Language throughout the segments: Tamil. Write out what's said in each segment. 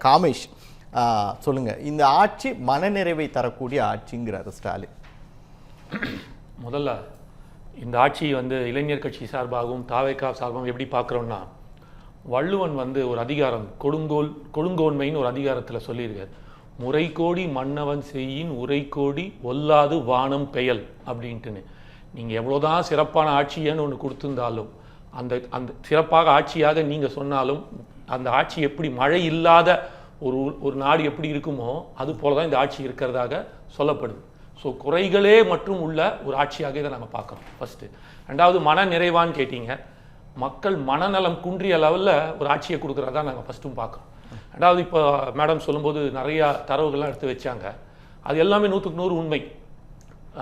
காமேஷ் சொல்லுங்க, இந்த ஆட்சி மனநிறைவை தரக்கூடிய ஆட்சிங்கிறாரு ஸ்டாலின். முதல்ல இந்த ஆட்சி இளைஞர் கட்சி சார்பாகவும் தாவேகா சார்பாகவும் எப்படி பார்க்குறோன்னா, வள்ளுவன் ஒரு அதிகாரம் கொடுங்கோன்மைன்னு ஒரு அதிகாரத்தில் சொல்லியிருக்கார். முறை கோடி மன்னவன் செய்யின் உரை கோடி ஒல்லாது வானம் பெயல் அப்படின்ட்டுன்னு. நீங்கள் எவ்வளோதான் சிறப்பான ஆட்சியன்னு ஒன்று கொடுத்துருந்தாலும், அந்த அந்த சிறப்பாக ஆட்சியாக நீங்கள் சொன்னாலும், அந்த ஆட்சி எப்படி மழை இல்லாத ஒரு நாடு எப்படி இருக்குமோ அது போல தான் இந்த ஆட்சி இருக்கிறதாக சொல்லப்படுது. ஸோ குறைகளே மற்றும் உள்ள ஒரு ஆட்சியாக இதை நம்ம பார்க்குறோம். ஃபஸ்ட்டு. ரெண்டாவது, மன நிறைவான்னு கேட்டீங்க. மக்கள் மனநலம் குன்றிய லெவலில் ஒரு ஆட்சியை கொடுக்குறதா நாங்கள் ஃபஸ்ட்டும் பார்க்குறோம். ரெண்டாவது, இப்போ மேடம் சொல்லும்போது நிறையா தரவுகள்லாம் எடுத்து வச்சாங்க. அது எல்லாமே 100க்கு 100 உண்மை.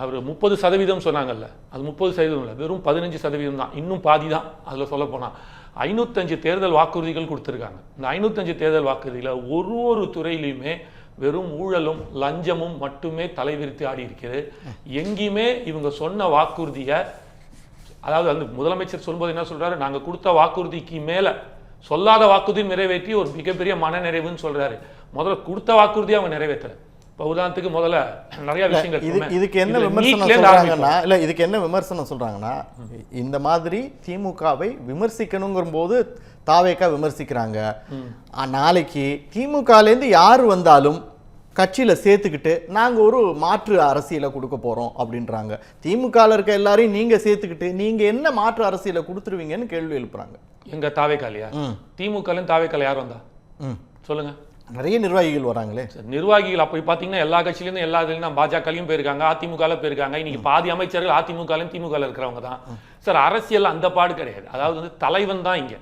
அவர் 30% சொன்னாங்கல்ல, அது 30% இல்லை, வெறும் 15% தான். இன்னும் பாதி தான். அதில் சொல்ல போனால் 505 தேர்தல் வாக்குறுதிகள் கொடுத்துருக்காங்க. இந்த 505 தேர்தல் வாக்குறுதியில் ஒரு துறையிலையுமே வெறும் ஊழலும் லஞ்சமும் மட்டுமே தலைவிரித்து ஆடி இருக்கிறது. எங்கேயுமே இவங்க சொன்ன வாக்குறுதியை, அதாவது அந்த முதலமைச்சர் சொல்லும்போது என்ன சொல்றாரு, நாங்கள் கொடுத்த வாக்குறுதிக்கு மேலே சொல்லாத வாக்குறுதி நிறைவேற்றி ஒரு மிகப்பெரிய மன நிறைவுன்னு சொல்றாரு. முதல்ல கொடுத்த வாக்குறுதியை அவங்க நிறைவேற்றல. இப்போ உதாரணத்துக்கு முதல்ல நிறைய விஷயங்கள் இதுக்கு என்ன விமர்சனம் சொல்றாங்கன்னா, இல்லை இதுக்கு என்ன விமர்சனம் சொல்றாங்கன்னா, இந்த மாதிரி திமுகவை விமர்சிக்கணுங்கிற போது தாவேக்கா விமர்சிக்கிறாங்க. நாளைக்கு திமுகலேருந்து யார் வந்தாலும் கட்சியில் சேர்த்துக்கிட்டு நாங்கள் ஒரு மாற்று அரசியலை கொடுக்க போகிறோம் அப்படின்றாங்க. திமுகவில் இருக்க எல்லாரையும் நீங்கள் சேர்த்துக்கிட்டு நீங்கள் என்ன மாற்று அரசியலை கொடுத்துருவீங்கன்னு கேள்வி எழுப்புறாங்க. எங்கள் தாவேக்காலையா? திமுகலேருந்து தாவேக்கால யார் வந்தா சொல்லுங்க? நிறைய நிர்வாகிகள் வராங்களே. நிர்வாகிகள் அப்போ பார்த்தீங்கன்னா எல்லா கட்சியிலேருந்து எல்லா இதுலையும் பாஜகலையும் போயிருக்காங்க, அதிமுகவில் போயிருக்காங்க. இன்னைக்கு பாதி அமைச்சர்கள் அதிமுகலையும் திமுகவில் இருக்கிறவங்க தான் சார். அரசியல் அந்த பாடு கிடையாது. அதாவது தலைவன் தான் இங்கே.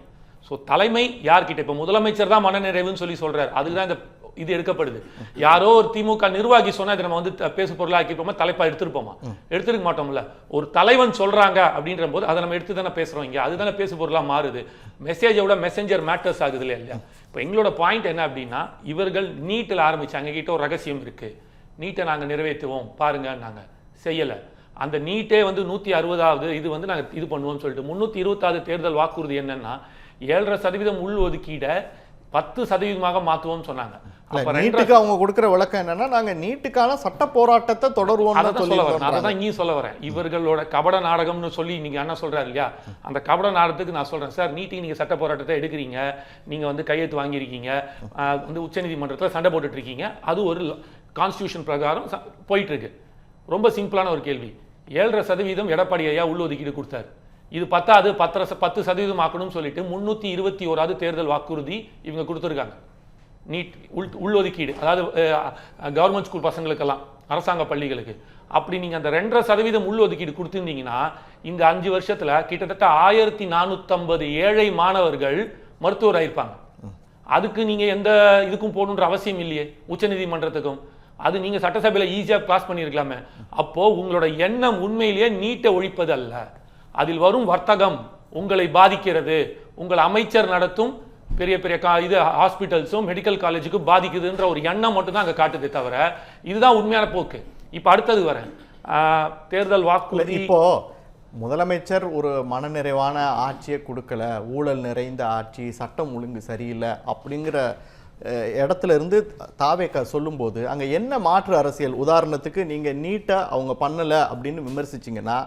ஸோ தலைமை யார்கிட்ட? இப்போ முதலமைச்சர் தான் மனநிறைவுன்னு சொல்றாரு. அதுக்கு தான் இந்த இது எடுக்கப்படுது. யாரோ ஒரு திமுக நிர்வாகி சொன்னா இதை நம்ம பேசு பொருளாக ஆக்கிப்போமா, தலைப்பா எடுத்துருப்போமா? எடுத்துருக்க மாட்டோம்ல. ஒரு தலைவன் சொல்றாங்க அப்படின்ற போது அதை நம்ம எடுத்து தானே பேசுறோம். இங்கே அதுதானே பேசு பொருளாக மாறுது. மெசேஜோட மெசஞ்சர் மேட்டர்ஸ் ஆகுது இல்லையா? இப்போ எங்களோட பாயிண்ட் என்ன அப்படின்னா, இவர்கள் நீட்டில் ஆரம்பிச்சாங்க. கிட்ட ஒரு ரகசியம் இருக்கு. நீட்டை நாங்கள் நிறைவேற்றுவோம் பாருங்க, நாங்கள் செய்யலை. அந்த நீட்டே 160வது இது நாங்கள் இது பண்ணுவோம்னு சொல்லிட்டு 326 தேர்தல் வாக்குறுதி என்னன்னா 7.5% உள் ஒதுக்கீட 10% மாற்றுவோம் சொன்னாங்க. நீட்டுக்கு அவங்க கொடுக்கிற விளக்கம் என்னன்னா, நாங்க நீட்டுக்கான சட்ட போராட்டத்தை தொடருவோம். அதான் இங்கேயும் சொல்ல வரேன். இவர்களோட கபட நாடகம்னு சொல்லி நீங்க என்ன சொல்றாரு இல்லையா, அந்த கபட நாடகத்துக்கு நான் சொல்றேன் சார், நீட்டுக்கு நீங்க சட்ட போராட்டத்தை எடுக்கிறீங்க, நீங்க கையெழுத்து வாங்கியிருக்கீங்க, உச்சநீதிமன்றத்தில் சண்டை போட்டுட்டு இருக்கீங்க. அது ஒரு கான்ஸ்டியூஷன் பிரகாரம் போயிட்டு இருக்கு. ரொம்ப சிம்பிளான ஒரு கேள்வி. 7.5% எடப்பாடி ஐயா உள்ளொதுக்கீடு கொடுத்தாரு. இது 10% ஆக்கணும்னு சொல்லிட்டு 321வது தேர்தல் வாக்குறுதி இவங்க கொடுத்துருக்காங்க. நீட் உள்ளொதுக்கீடு, அதாவது கவர்மெண்ட் ஸ்கூல் பசங்களுக்கெல்லாம், அரசாங்க பள்ளிகளுக்கு. அப்படி நீங்கள் அந்த 2.5% உள்ளொதுக்கீடு கொடுத்துருந்தீங்கன்னா இந்த 5 வருஷத்தில் கிட்டத்தட்ட 1450 ஏழை மாணவர்கள் மருத்துவர் ஆயிருப்பாங்க. அதுக்கு நீங்கள் எந்த இதுக்கும் போகணுன்ற அவசியம் இல்லையே, உச்சநீதிமன்றத்துக்கும். அது நீங்கள் சட்டசபையில் ஈஸியாக பாஸ் பண்ணியிருக்கலாமே. அப்போது உங்களோட எண்ணம் உண்மையிலேயே நீட்டை ஒழிப்பது அல்ல, அதில் வரும் வர்த்தகம் உங்களை பாதிக்கிறது, உங்கள் அமைச்சர் நடத்தும் பெரிய பெரிய இது ஹாஸ்பிட்டல்ஸும் மெடிக்கல் காலேஜுக்கும் பாதிக்குதுன்ற ஒரு எண்ணம் மட்டும் தான் அங்கே காட்டுதே தவிர இதுதான் உண்மையான போக்கு. இப்போ அடுத்தது வரேன், தேர்தல் வாக்குறுதி. இப்போ முதலமைச்சர் ஒரு மனநிறைவான ஆட்சியை கொடுக்கல, ஊழல் நிறைந்த ஆட்சி, சட்டம் ஒழுங்கு சரியில்லை அப்படிங்கிற இடத்துல இருந்து தாவேக்கா சொல்லும்போது அங்கே என்ன மாற்று அரசியல்? உதாரணத்துக்கு நீங்கள் நீட்டை அவங்க பண்ணலை அப்படின்னு விமர்சிச்சிங்கன்னா,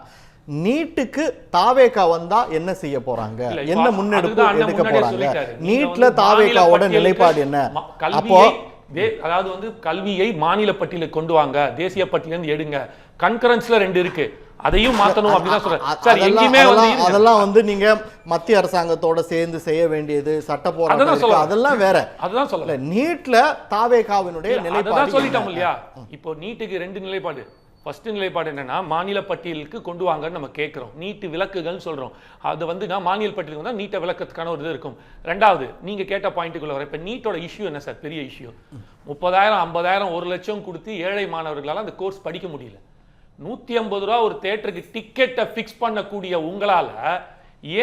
நீட்டுக்கு தாவேக்கா வந்தா என்ன செய்ய போறாங்க, என்ன முன்னெடுப்பு எடுக்க போறாங்க, நீட்ல தாவேக்காவோட நிலைப்பாடு என்ன? அப்போ அதாவது கல்வியை மாநில பட்டியலுக்கு கொண்டு வாங்க, தேசிய பட்டியலிருந்து எடுங்க, கன்கரன்ஸ்ல 2 இருக்கு, அதையும் மாத்தணும் அப்படிதான் சொல்றேன். அதெல்லாம் நீங்க மத்திய அரசாங்கத்தோட சேர்ந்து செய்ய வேண்டியது, சட்ட போராட்டம், அதெல்லாம் வேற. அதுதான் சொல்லல. நீட்ல தாவேக்காவினுடைய நிலைப்பாடு சொல்லிட்டோம் இல்லையா? இப்போ நீட்டுக்கு 2 நிலைப்பாடு. ஃபர்ஸ்ட் நிலைப்பாடு என்னன்னா, மாநில பட்டியலுக்கு கொண்டு வாங்கன்னு நம்ம கேட்குறோம். நீட்டு விலக்குகள் சொல்றோம். அது நான் மாநில பட்டியலுக்கு வந்தால் நீட்டை விளக்கத்துக்கான ஒரு இது இருக்கும். ரெண்டாவது, நீங்க கேட்ட பாயிண்ட்டுக்குள்ள வர, இப்போ நீட்டோட இஷ்யூ என்ன சார்? பெரிய இஷ்யூ. 30,000 50,000 1 லட்சம் கொடுத்து ஏழை மாணவர்களால் அந்த கோர்ஸ் படிக்க முடியல. 150 ரூபா ஒரு தேட்டருக்கு டிக்கெட்டை ஃபிக்ஸ் பண்ணக்கூடிய உங்களால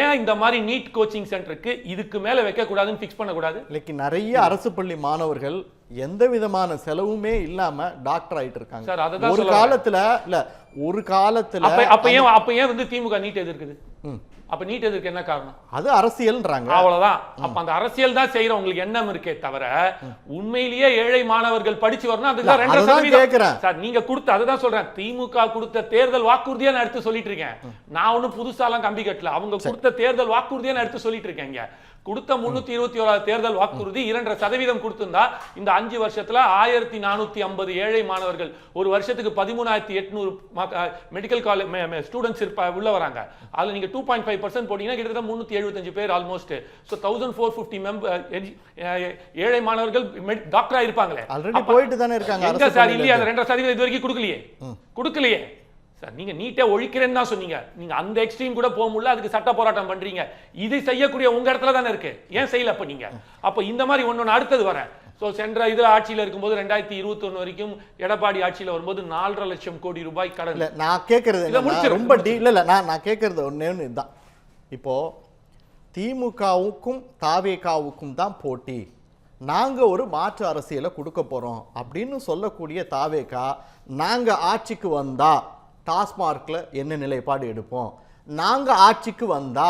ஏன் இந்த மாதிரி நீட் கோச்சிங் சென்டருக்கு இதுக்கு மேல வைக்க கூடாதுன்னு ஃபிக்ஸ் பண்ணக்கூடாது? இன்னைக்கு நிறைய அரசு பள்ளி மாணவர்கள் எந்த விதமான செலவுமே இல்லாம டாக்டர் ஆயிட்டு இருக்காங்க சார். ஒரு காலத்துல அப்ப ஏன் திமுக நீட் எதிர்க்குது? அப்ப நீட்டதுக்கு என்ன காரணம்? அது அரசியல்ன்றாங்க. அவ்வளவுதான். அப்ப அந்த அரசியல் தான் செய்யற உங்களுக்கு எண்ணம் இருக்கே தவிர உண்மையிலேயே ஏழை மாணவர்கள் படிச்சு வரணும். அதுக்கு 2% சார் நீங்க கொடுத்த, அதுதான் சொல்றேன், திமுக கொடுத்த தேர்தல் வாக்குறுதியா நான் எடுத்து சொல்லிட்டு இருக்கேன். நான் ஒன்னும் புதுசாலாம் கம்பி கட்டல. அவங்க கொடுத்த தேர்தல் வாக்குறுதியா நான் எடுத்து சொல்லிட்டு இருக்கேன். கொடுத்த 321 தேர்தல் வாக்குறுதி 2% கொடுத்திருந்தா இந்த 5 வருஷத்துல 1450 ஏழை மாணவர்கள், ஒரு வருஷத்துக்கு 13,800 மெடிக்கல் காலேஜ் ஸ்டூடெண்ட்ஸ் உள்ள வராங்க. அதுல நீங்க 2.5% போட்டீங்கன்னா கிட்டத்தட்ட 375 பேர் ஆல்மோஸ்ட். சோ 1450 ஏழை மாணவர்கள் டாக்டரா இருப்பாங்களே. ஆல்ரெடி போயிட்டு தானே இருக்காங்க. எங்க சார் இல்லையா? அந்த 2% இது வரைக்கும் கொடுக்கலையே சார். நீங்க நீட்டே ஒழிக்கிறேன்னு தான் சொன்னீங்க. நீங்க அந்த எக்ஸ்ட்ரீம் கூட போக முடியல, அதுக்கு சட்ட போராட்டம் பண்றீங்க. இது செய்யக்கூடிய உங்க இடத்துல தானே இருக்கு, ஏன் செய்யல? அப்ப நீங்க அப்ப இந்த மாதிரி ஒண்ணு அடுத்தது வரேன். சோ சென்ற இது ஆட்சியில இருக்கும்போது 2021 வரைக்கும் எடப்பாடி ஆட்சியில வரும்போது 4.5 லட்சம் கோடி ரூபாய் கடன். நான் கேட்கறது ரொம்ப இல்ல நான் கேட்கறது ஒண்ணே இதுதான். இப்போ திமுகவுக்கும் தாவேகாவுக்கும் தான் போட்டி, நாங்க ஒரு மாற்று அரசியலை கொடுக்க போறோம் அப்படின்னு சொல்லக்கூடிய தாவேகா, நாங்க ஆட்சிக்கு வந்தா டாஸ்மார்க்ல என்ன நிலைப்பாடு எடுப்போம், நாங்க ஆட்சிக்கு வந்தா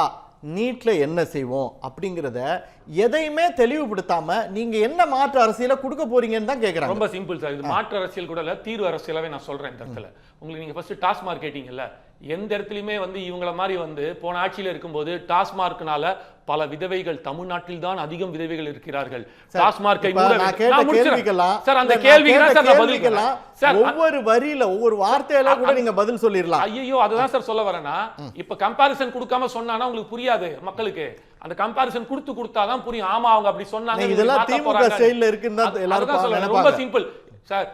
நீட்ல என்ன செய்வோம் அப்படிங்கறத எதையுமே தெளிவுபடுத்தாம நீங்க என்ன மாற்று அரசியலை கொடுக்க போறீங்கன்னு தான் கேக்குறாங்க. ரொம்ப சிம்பிள் சார். இது மாற்று அரசியல் கூட இல்ல, தீர்வு அரசியலாவே நான் சொல்றேன். இந்த இடத்துல உங்களுக்கு நீங்க ஃபர்ஸ்ட் டாஸ்மார்க் கேட்டீங்கல்ல, எந்த இடத்துலயுமே இவங்கள மாதிரி போன ஆட்சியில இருக்கும்போது டாஸ்மார்க்னால பல விதவைகள் தமிழ்நாட்டில் தான் அதிகம் விதவைகள் இருக்கிறார்கள். டாஸ்மார்க்கை சார் அந்த கேள்விக்கு ஒவ்வொரு வரியில ஒவ்வொரு வார்த்தையில கூட நீங்க பதில் சொல்லிடலாம். ஐயோ அதுதான் சார் சொல்ல வரேன்னா, இப்ப கம்பாரிசன் கொடுக்காம சொன்னானா உங்களுக்கு புரியாது மக்களுக்கு. அந்த கம்பாரிசன் கொடுத்தாதான் புரியும். ஆமா அவங்க அப்படி சொன்னாங்க, இதெல்லாம் திமுக ஸ்டைல்ல இருக்குன்னு எல்லாரும் ரொம்ப சிம்பிள் சார்.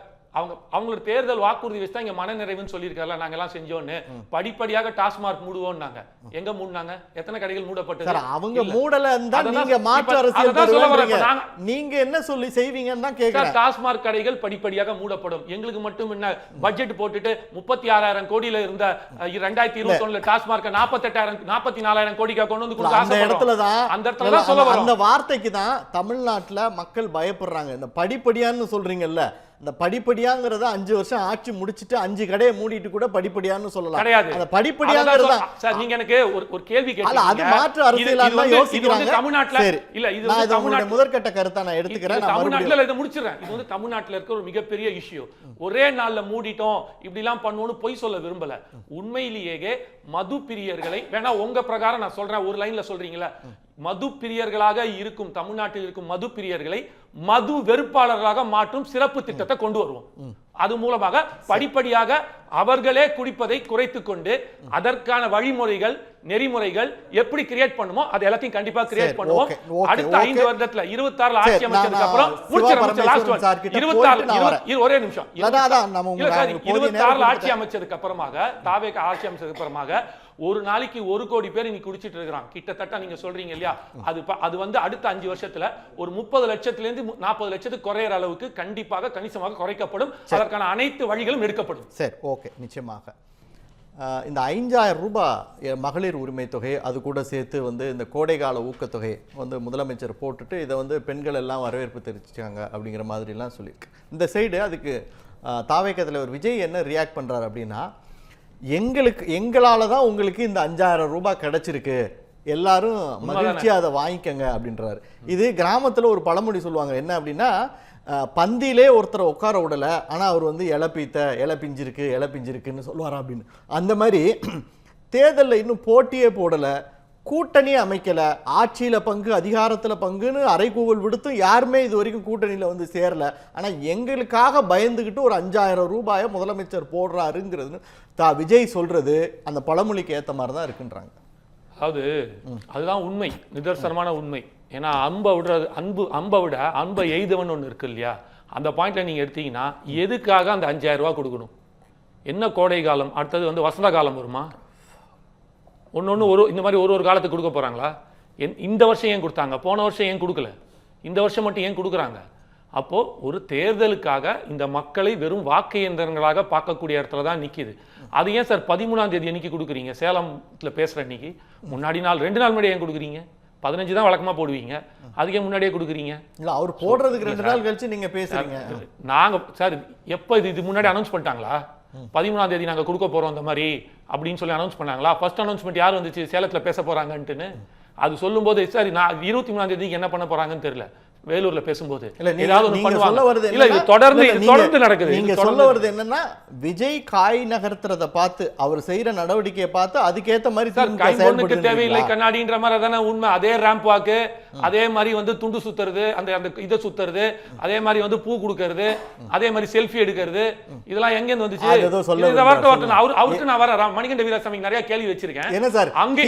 அவங்களோட தேர்தல் வாக்குறுதி வச்சு தான் இங்க மனநிறைவுன்னு சொல்லியிருக்காங்க. நாங்க எல்லாம் செஞ்சோன்னு படிப்படியாக டாஸ்மார்க் மூடுவோம்னாங்க. எங்க மூடுனாங்க? எத்தனை கடைகள் மூடப்பட்டது? அவங்க மூடல இருந்தா நீங்க மாற்று அரசியல் நீங்க என்ன சொல்லி செய்வீங்கன்னு தான் கேக்குறேன். டாஸ்மார்க் கடைகள் படிப்படியாக மூடப்படும். எங்களுக்கு மட்டும் என்ன பட்ஜெட் போட்டுட்டு 36,000 கோடியில இருந்த 2021 டாஸ்மார்க் 44,000 கோடிக்கு கொண்டு வந்து கொடுக்க அந்த இடத்துல தான் சொல்ல வரோம். அந்த வார்த்தைக்கு தான் தமிழ்நாட்டுல மக்கள் பயப்படுறாங்க. இந்த படிப்படியான்னு சொல்றீங்கல்ல, இந்த படிப்படியாங்கிறத 5 வருஷம் ஆட்சி முடிச்சிட்டு 5 கடையை மூடிட்டு கூட படிப்படியான்னு சொல்லலாம். கிடையாது. அந்த படிப்படியாங்கிறத சார் நீங்க எனக்கு ஒரு கேள்வி கேட்டீங்க. அது மாற்று அரசியலா தான் யோசிக்கிறாங்க. தமிழ்நாட்டுல இல்ல, இது தமிழ்நாட்டுல முதற்கட்ட கருத்தை நான் எடுத்துக்கிறேன். தமிழ்நாட்டுல இத முடிச்சிறேன். இது தமிழ்நாட்டுல இருக்க ஒரு மிகப்பெரிய இஷ்யூ. ஒரே நாள்ல மூடிட்டோம் இப்படி எல்லாம் பண்ணுவோம்னு பொய் சொல்ல விரும்பல. உண்மையிலேயே மது பிரியர்களை வேணா உங்க பிரகாரம் நான் சொல்றேன், ஒரு லைன்ல சொல்றீங்களா, மது பிரியர்களாக இருக்கும் தமிழ்நாட்டில் இருக்கும் மது பிரியர்களை மது வெறுப்பாளர்களாக மாற்றும் சிறப்பு திட்டத்தை கொண்டு வருவோம். அது மூலமாக படிப்படியாக அவர்களே குடிப்பதை குறைத்துக் கொண்டு அதற்கான வழிமுறைகள் நெறிமுறைகள் எப்படி கிரியேட் பண்ணுமோ அது எல்லாத்தையும் கண்டிப்பா கிரியேட் பண்ணுவோம். அடுத்த 5 வருடத்துல 26 ஆட்சி அமைச்சதுக்கு அப்புறம் ஒரே நிமிஷம் 26 ஆட்சி அமைச்சதுக்கு அப்புறமாக தாவேகா ஆட்சி அமைச்சதுக்கு அப்புறமாக ஒரு நாளைக்கு 1 கோடி பேர் இன்னைக்கு குடிச்சிட்டு இருக்கிறான். கிட்டத்தட்ட நீங்க சொல்றீங்க இல்லையா, அது அடுத்த 5 வருஷத்துல ஒரு 30 லட்சத்துல இருந்து 40 லட்சத்துக்கு குறையிற அளவுக்கு கண்டிப்பாக கணிசமாக குறைக்கப்படும். அதற்கான அனைத்து வழிகளும் எடுக்கப்படும். சரி, ஓகே, நிச்சயமாக. இந்த 5,000 ரூபாய் மகளிர் உரிமை தொகை அது கூட சேர்த்து இந்த கோடைகால ஊக்கத்தொகை முதலமைச்சர் போட்டுட்டு இதை பெண்கள் எல்லாம் வரவேற்பு தெரிவிச்சாங்க அப்படிங்கிற மாதிரிலாம் சொல்லியிருக்கு. இந்த சைடு அதுக்கு தாவேகா தலைவர் விஜய் என்ன ரியாக்ட் பண்றாரு அப்படின்னா, எங்களால தான் உங்களுக்கு இந்த 5,000 ரூபாய் கிடைச்சிருக்கு, எல்லாரும் மகிழ்ச்சியா அதை வாங்கிக்கங்க அப்படின்றாரு. இது கிராமத்துல ஒரு பழமொழி சொல்லுவாங்க, என்ன அப்படின்னா, பந்தியிலே ஒருத்தரை உட்கார விடல, ஆனா அவர் இலை பிஞ்சிருக்குன்னு சொல்லுவாரா அப்படின்னு. அந்த மாதிரி தேர்தலில் இன்னும் போட்டியே போடல, கூட்டணியே அமைக்கல, ஆட்சியில பங்கு அதிகாரத்துல பங்குன்னு அரைக்கூவல் விடுத்தும் யாருமே இது வரைக்கும் கூட்டணியில சேரல. ஆனா எங்களுக்காக பயந்துகிட்டு ஒரு 5,000 ரூபாயை முதலமைச்சர் போடுறாருங்கிறது விஜய் சொல்றது அந்த பழமொழிக்கு ஏத்த மாதிரி தான் இருக்குன்றாங்க. அதுதான் உண்மை, நிதர்சனமான உண்மை. ஏன்னா அம்பை விட அன்பை எய்தவன் ஒன்று இருக்கு இல்லையா, அந்த பாயிண்ட்ல நீங்க எடுத்தீங்கன்னா எதுக்காக அந்த 5,000 ரூபாய் கொடுக்கணும்? என்ன கோடை காலம், அடுத்தது வசந்த காலம் வருமா? ஒன்று இந்த மாதிரி ஒரு காலத்துக்கு கொடுக்க போறாங்களா? இந்த வருஷம் ஏன் கொடுத்தாங்க, போன வருஷம் ஏன் கொடுக்கல, இந்த வருஷம் மட்டும் ஏன் கொடுக்குறாங்க? அப்போ ஒரு தேர்தலுக்காக இந்த மக்களை வெறும் வாக்கு இயந்திரங்களாக பார்க்கக்கூடிய இடத்துல தான் நிற்கிது. அது ஏன் சார் 13ஆம் தேதி அன்னைக்கு கொடுக்குறீங்க? சேலம்ல பேசுற அன்னைக்கு முன்னாடி நாள் 2 நாள் முன்னாடி ஏன் கொடுக்குறீங்க? 15 தான் வழக்கமா போடுவீங்க, அதுக்கே முன்னாடியே கொடுக்குறீங்க. இல்ல, அவர் போடுறதுக்கு 2 நாள் கழிச்சு நீங்க பேசுறீங்க. நாங்க சார் எப்ப இது முன்னாடி அனௌன்ஸ் பண்ணிட்டாங்களா? 13ஆம் தேதி நாங்க கொடுக்க போறோம் அந்த மாதிரி அப்படின்னு சொல்லி அனௌன்ஸ் பண்ணாங்களா? ஃபர்ஸ்ட் அனௌன்ஸ்மெண்ட் யார் வந்துச்சு சேலத்துல பேச போறாங்கன்ட்டுன்னு? அது சொல்லும்போது சரி நான் 23ஆம் தேதிக்கு என்ன பண்ண போறாங்கன்னு தெரியல. வேலூர்ல பேசும்போது ஏதாவது ஒன்று பண்ணுவாங்க. இல்ல இது தொடர்ந்து நடக்குது. நீங்க சொல்ல வருது என்னன்னா விஜய் காய் நகர்த்துறத பார்த்து அவர் செய்யற நடவடிக்கையை பார்த்து அதுக்கேத்த மாதிரி கைம்பொண்ணுக்கு தேவையில்லை கண்ணாடின்ற மாதிரி அதானே உண்மை. அதே ரேம்ப் வாக்கு, அதே மாதிரி வந்து துண்டு சுத்துறது, அந்த இதை சுத்துறது, அதே மாதிரி வந்து பூ கொடுக்கறது, அதே மாதிரி செல்ஃபி எடுக்கிறது, இதெல்லாம் எங்க இருந்து வந்துச்சு? அவருக்கு நான் வர மணிகண்ட வீராசாமி நிறைய கேள்வி வச்சிருக்கேன். என்ன சார் அங்க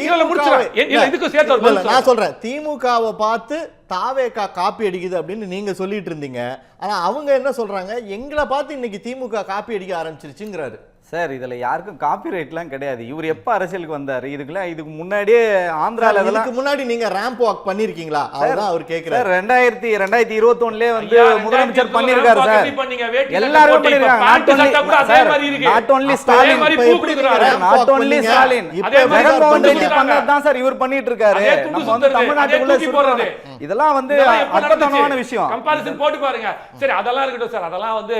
இதுக்கு சேர்த்து நான் சொல்றேன், திமுகவை பார்த்து தாவேகா காப்பி அடிக்குது அப்படின்னு நீங்க சொல்லிட்டு இருந்தீங்க. ஆனா அவங்க என்ன சொல்றாங்க, எங்களை பார்த்து இன்னைக்கு திமுக காப்பி அடிக்க ஆரம்பிச்சிருச்சுங்கிறாரு. சார் இதுல யாருக்கும் காப்பிரைட்லாம் கிடையாது. இவர் எப்ப அரசியலுக்கு வந்தாரு? இதுக்கு முன்னாடியே ஆந்திரால இதுக்கு முன்னாடி நீங்க ரேம்ப் வாக் பண்ணிருக்கீங்களா? அதுதான் அவர் கேக்குறாரு. 2021லே வந்து முதலமைச்சர் பண்ணிருக்காரு சார். எல்லாரும் பண்ணிருக்காங்க. நாட் ஒன்லி ஸ்டாலின் ஜெகன்மோகன் ரெட்டி பண்ணதான் சார் இவர் பண்ணிட்டு இருக்காரு. நம்ம வந்து தமிழ்நாட்டுக்குள்ள சொல்றது இதெல்லாம் வந்து அற்புதமான விஷயம். கம்பேரிசன் போட்டு பாருங்க. சரி அதெல்லாம் இருக்கட்டும் சார். அதெல்லாம் வந்து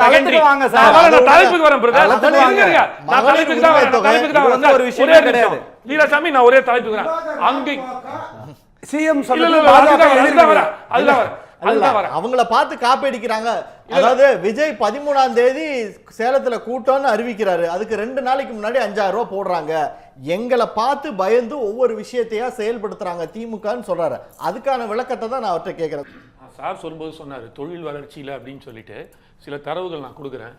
கலந்துட்டு வாங்க சார். நான் தலைப்புக்கு வரேன் பிரதர். வீராசாமி நான் ஒரே தலைப்புக்கு வரேன். அங்க சிஎம் அவங்கள பார்த்து காப்பி அடிக்கிறாங்க. அதாவது விஜய் 13ஆம் தேதி சேலத்துல கூட்டம்னு அறிவிக்கிறாரு. அதுக்கு 2 நாளைக்கு முன்னாடி 5000 ரூபாய் போடுறாங்க. எங்களை பார்த்து பயந்து ஒவ்வொரு விஷயத்தையா செயல்படுத்துறாங்க திமுகன்னு சொல்றாரு. அதுக்கான விளக்கத்தை தான் நான் அவர்கிட்ட கேட்கிறேன். சார் சொல்லும்போது சொன்னாரு தொழில் வளர்ச்சியில அப்படின்னு சொல்லிட்டு சில தரவுகள் நான் கொடுக்குறேன்.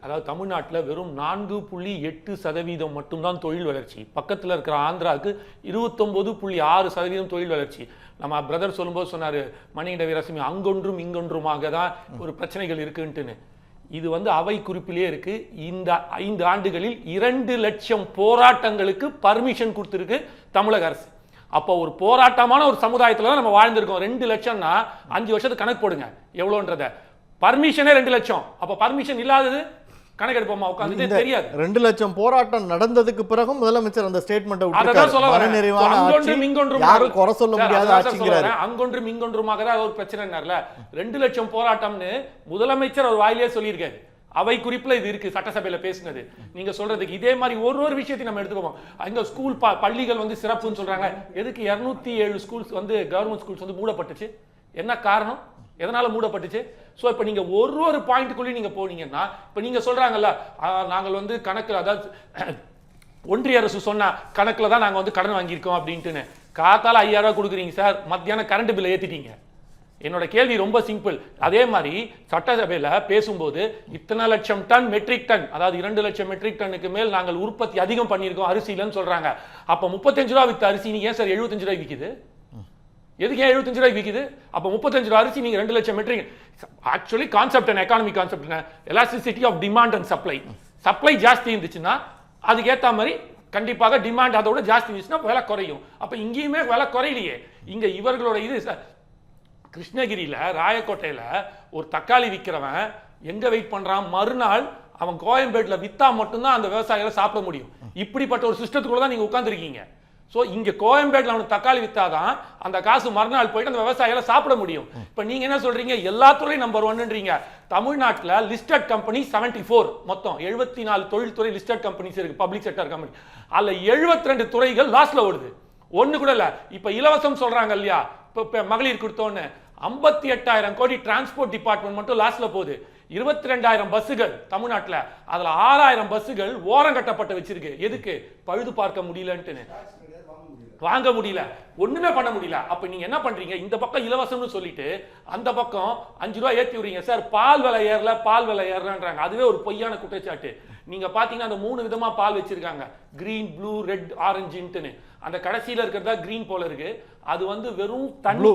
அதாவது தமிழ்நாட்டில் வெறும் 4.8% மட்டும்தான் தொழில் வளர்ச்சி. பக்கத்தில் இருக்கிற ஆந்திராவுக்கு 29.6% தொழில் வளர்ச்சி. நம்ம பிரதர் சொல்லும்போது சொன்னார் மணிகண்ட வீராசாமி அங்கொன்றும் இங்கொன்றுமாக தான் ஒரு பிரச்சனைகள் இருக்குன்ட்டுன்னு. இது வந்து அவை குறிப்பிலே இருக்கு. இந்த 5 ஆண்டுகளில் 2 லட்சம் போராட்டங்களுக்கு பர்மிஷன் கொடுத்துருக்கு தமிழக அரசு. அப்போ ஒரு போராட்டமான ஒரு சமுதாயத்தில் தான் நம்ம வாழ்ந்திருக்கோம். 2 லட்சம்னா 5 வருஷத்துக்கு கணக்கு போடுங்க எவ்வளோன்றத. பர்மிஷனே 2 லட்சம். அப்ப பர்மிஷன் இல்லாதது கணக்கெடுப்போமா உட்கார்ந்து தெரியாது. 2 லட்சம் போராட்டம் நடந்ததுக்கு பிறகு முதலமைச்சர் அந்த ஸ்டேட்மென்ட் அங்கொன்றும் இங்கொன்றுமாக தான் ஒரு பிரச்சனைனார்ல. 2 லட்சம் போராட்டம்னு முதலமைச்சர் அவர் வாயிலே சொல்லியிருக்காரு. அவை குறிப்புல இது இருக்கு. சட்டசபையில பேசினது நீங்க சொல்றதுக்கு இதே மாதிரி ஒரு விஷயத்தை நம்ம எடுத்துக்கோம். அங்க ஸ்கூல் பள்ளிகள் வந்து சிறப்புன்னு சொல்றாங்க. எதுக்கு 207 ஸ்கூல்ஸ் வந்து கவர்மெண்ட் ஸ்கூல்ஸ் வந்து மூடப்பட்டுச்சு? என்ன காரணம்? எதனால மூடப்பட்டுச்சு? சோ இப்ப நீங்க ஒரு பாயிண்ட்டுக்குள்ளே நீங்க போனீங்கன்னா இப்ப நீங்க சொல்றாங்கல்ல நாங்கள் வந்து கணக்கு, அதாவது ஒன்றிய அரசு சொன்னா கணக்குல தான் நாங்க வந்து கடன் வாங்கியிருக்கோம் அப்படின்ட்டு. காத்தால 5000 ரூபாய் கொடுக்குறீங்க சார், மத்தியானம் கரண்ட் பில்லை ஏத்திட்டீங்க. என்னோட கேள்வி ரொம்ப சிம்பிள். அதே மாதிரி சட்டசபையில பேசும்போது இத்தனை லட்சம் டன் மெட்ரிக் டன், அதாவது 2 லட்சம் மெட்ரிக் டன்னுக்கு மேல் நாங்கள் உற்பத்தி அதிகம் பண்ணியிருக்கோம் அரிசியிலன்னு சொல்றாங்க. அப்ப 35 ரூபாய் வித்த அரிசி நீங்க ஏன் சார் 75 ரூபாய் விக்குது? எதுக்கு 75 ரூபாய் விக்குது? அப்ப 35 ரூபாய் அரிசி நீங்க 2 லட்சம் மெட்ரிக். ஆக்சுவலி கான்செப்ட் என்ன, எக்கானமிக் கான்செப்ட் என்ன? Elasticity of demand and supply. Supply ஜாஸ்தி இருந்துச்சுன்னா அதுக்கு ஏத்த மாதிரி கண்டிப்பாக டிமாண்ட் அதோட ஜாஸ்தி இருந்துச்சுன்னா விலை குறையும். அப்ப இங்கேயுமே விலை குறையிலையே. இங்க இவர்களோட இது கிருஷ்ணகிரியில ராயக்கோட்டையில ஒரு தக்காளி விற்கிறவன் எங்க வெயிட் பண்றான், மறுநாள் அவன் கோயம்பேட்ல வித்தா மட்டும்தான் அந்த விவசாயிகளை சாப்பிட முடியும். இப்படிப்பட்ட ஒரு சிஸ்டத்துக்குள்ள தான் நீங்க உட்கார்ந்துருக்கீங்க. சோ இங்க கோயம்பேட்ல அவனுக்கு தக்காளி வித்தாதான் அந்த காசு மறுநாள் போயிட்டு அந்த விவசாயிகளை சாப்பிட முடியும். இப்ப நீங்க என்ன சொல்றீங்க, எல்லா துறையும் நம்பர் 1ன்றீங்க. தமிழ்நாட்டுல லிஸ்டட் கம்பெனி 74, மொத்தம் 74 தொழில்துறை லிஸ்டட் கம்பெனிஸ் இருக்கு, பப்ளிக் செக்டர் கம்பெனி. அதுல 72 துறைகள் லாஸ்ல ஓடுது, ஒண்ணு கூட இல்ல. இப்ப இலவசம் சொல்றாங்க இல்லையா, இப்ப மகளிர் கொடுத்தோன்னு 58,000 கோடி டிரான்ஸ்போர்ட் டிபார்ட்மெண்ட் மட்டும் லாஸ்ல போகுது. 22,000 பஸ்ஸுகள் தமிழ்நாட்டுல, அதுல 6,000 பஸ்ஸுகள் ஓரம் கட்டப்பட்டு வச்சிருக்கு. எதுக்கு? பழுது பார்க்க முடியலன்ட்டு, வாங்க முடியல, ஒண்ணுமே பண்ண முடியல. அப்ப நீங்க என்ன பண்றீங்க, இந்த பக்கம் இலவசம்னு சொல்லிட்டு அந்த பக்கம் 5 ரூபாய் ஏத்தி விடுறீங்க. சார் பால் விலை ஏறல, பால் விலை ஏறலன்றாங்க. அதுவே ஒரு பொய்யான குற்றச்சாட்டு. நீங்க பாத்தீங்கன்னா அந்த 3 விதமா பால் வச்சிருக்காங்க, கிரீன், ப்ளூ, ரெட், ஆரஞ்சுன்னு. அந்த கடைசியில இருக்கிறதா கிரீன் போல இருக்கு. அது வந்து வெறும் தண்ணி,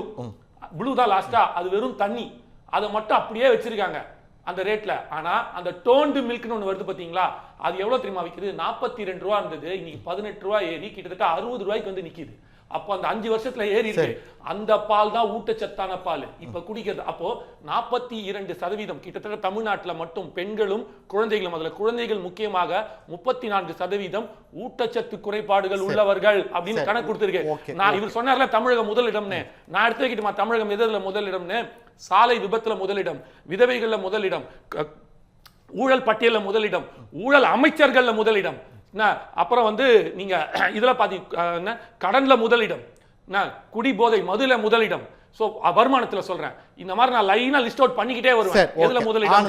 ப்ளூ தான் லாஸ்டா, அது வெறும் தண்ணி. அதை மட்டும் அப்படியே வச்சிருக்காங்க அந்த ரேட்ல. ஆனா அந்த டோன்டு மில்க்னு ஒன்று வருது பாத்தீங்களா, அது எவ்வளவு தெரியுமா விற்குது? 42 ரூபா இருந்தது, இன்னைக்கு 18 ரூபாய் ஏறி கிட்டத்தட்ட 60 ரூபாய்க்கு வந்து நிக்குது. அப்போ அந்த 5 வருஷத்துல ஏறி இருக்கு. அந்த பால் தான் ஊட்டச்சத்தான பால் இப்ப குடிக்கிறது. அப்போ 42% கிட்டத்தட்ட தமிழ்நாட்டுல மட்டும் பெண்களும் குழந்தைகளும், அதுல குழந்தைகள் முக்கியமாக 34% ஊட்டச்சத்து குறைபாடுகள் உள்ளவர்கள் அப்படின்னு கணக்கு கொடுத்திருக்கு. நான் இவர் சொன்னார்ல தமிழகம் முதலிடம்னு, நான் எடுத்து வைக்கிட்டுமா தமிழகம் எதுல முதலிடம்னு? சாலை விபத்துல முதலிடம், விதவைகள்ல முதலிடம், ஊழல் பட்டியல்ல முதலிடம், ஊழல் அமைச்சர்கள்ல முதலிடம், அப்புறம் வந்து நீங்க இதுல பாத்தீங்க கடன்ல முதலிடம், குடி போதை மதுல முதலிடம். சோ வருமானத்துல சொல்றேன். இந்த மாதிரி நான் லைனா லிஸ்ட் அவுட் பண்ணிக்கிட்டே வருவேன். எதுல முதலிடம்?